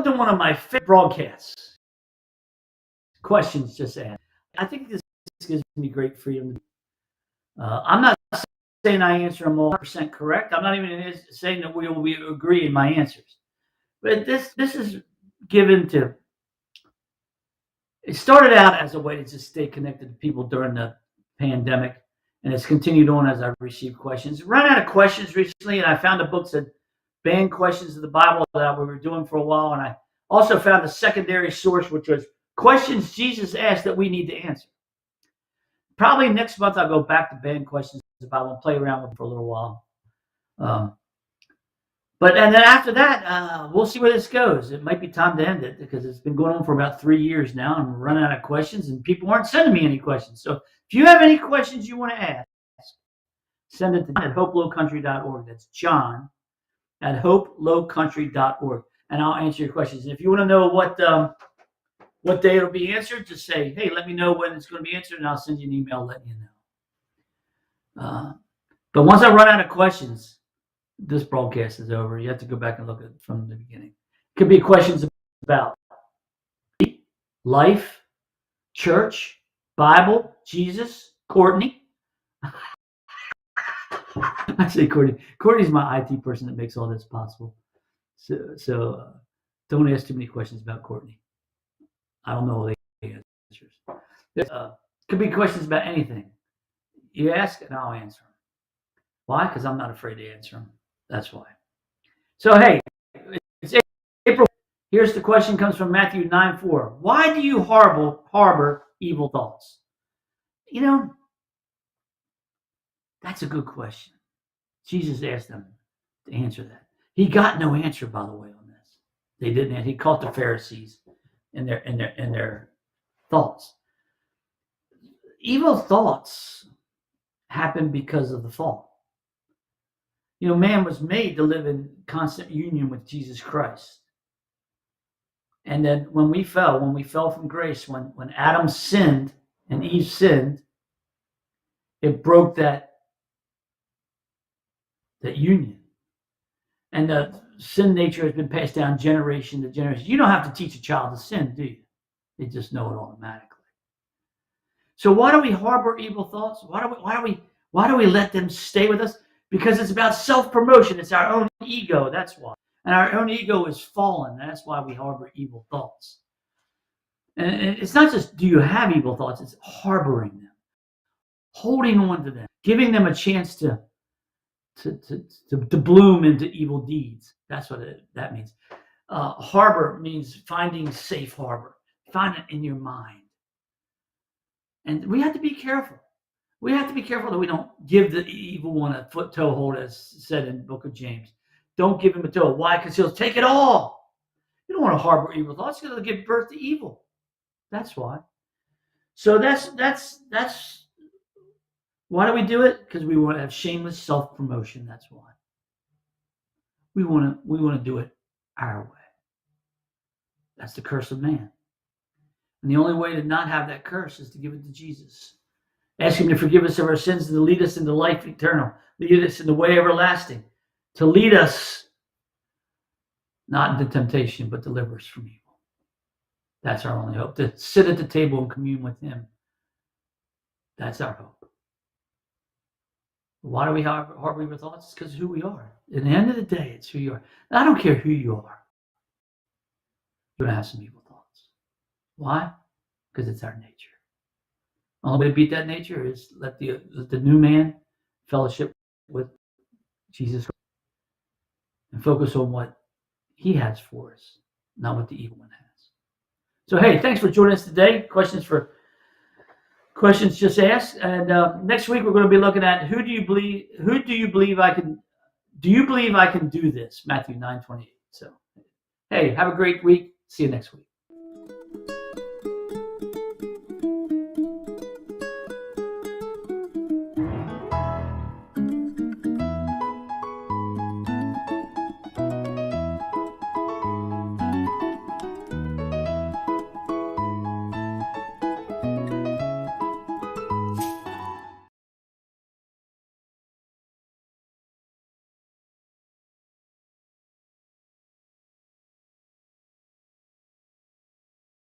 to one of my favorite broadcasts. Questions just asked. I think this gives me great freedom. I'm not saying I answer them all 100% correct. I'm not even saying that we will agree in my answers. But this is given to. It started out as a way to just stay connected to people during the pandemic, and it's continued on as I've received questions. Ran out of questions recently, and I found a book that banned questions of the Bible that we were doing for a while, and I also found a secondary source, which was questions Jesus asked that we need to answer. Probably next month I'll go back to banned questions of the Bible and play around with them for a little while. And then after that, we'll see where this goes. It might be time to end it because it's been going on for about 3 years now. I'm running out of questions, and people aren't sending me any questions. So if you have any questions you want to ask, send it to John at hopelowcountry.org. That's John at hopelowcountry.org, and I'll answer your questions. And if you want to know what day it'll be answered, just say, hey, let me know when it's going to be answered, and I'll send you an email letting you know. But once I run out of questions, this broadcast is over. You have to go back and look at it from the beginning. It could be questions about life, church, Bible, Jesus, Courtney. I say Courtney. Courtney's my IT person that makes all this possible. So don't ask too many questions about Courtney. I don't know all the answers. Could be questions about anything. You ask, and I'll answer them. Why? Because I'm not afraid to answer them. That's why. So, hey, it's April. Here's the question, comes from Matthew 9:4. Why do you harbor evil thoughts? You know, that's a good question. Jesus asked them to answer that. He got no answer, by the way, on this. They didn't. He caught the Pharisees in their thoughts. Evil thoughts happen because of the fall. You know, man was made to live in constant union with Jesus Christ. And then when we fell from grace, when Adam sinned and Eve sinned, it broke that union. And the sin nature has been passed down generation to generation. You don't have to teach a child to sin, do you? They just know it automatically. So why do we harbor evil thoughts? Why do we let them stay with us? Because it's about self-promotion. It's our own ego. That's why. And our own ego is fallen. That's why we harbor evil thoughts. And it's not just do you have evil thoughts, it's harboring them, holding on to them, giving them a chance to bloom into evil deeds. That's what that means. Harbor means finding safe harbor. Find it in your mind. And we have to be careful. We have to be careful that we don't give the evil one a toehold, as said in the book of James. Don't give him a toe. Why? Because he'll take it all. You don't want to harbor evil thoughts. It's going to give birth to evil. That's why. So that's why do we do it? Because we want to have shameless self-promotion. That's why. We want to do it our way. That's the curse of man. And the only way to not have that curse is to give it to Jesus. Ask him to forgive us of our sins and to lead us into life eternal. Lead us in the way everlasting. To lead us not into temptation, but deliver us from evil. That's our only hope. To sit at the table and commune with him. That's our hope. Why do we harbor evil thoughts? It's because of who we are. At the end of the day, it's who you are. I don't care who you are. You're going to have some evil thoughts. Why? Because it's our nature. The only way to beat that nature is let the new man fellowship with Jesus Christ and focus on what he has for us, not what the evil one has. So, hey, thanks for joining us today. Questions just asked. And next week we're going to be looking at do you believe I can do this? Matthew 9:28. So, hey, have a great week. See you next week.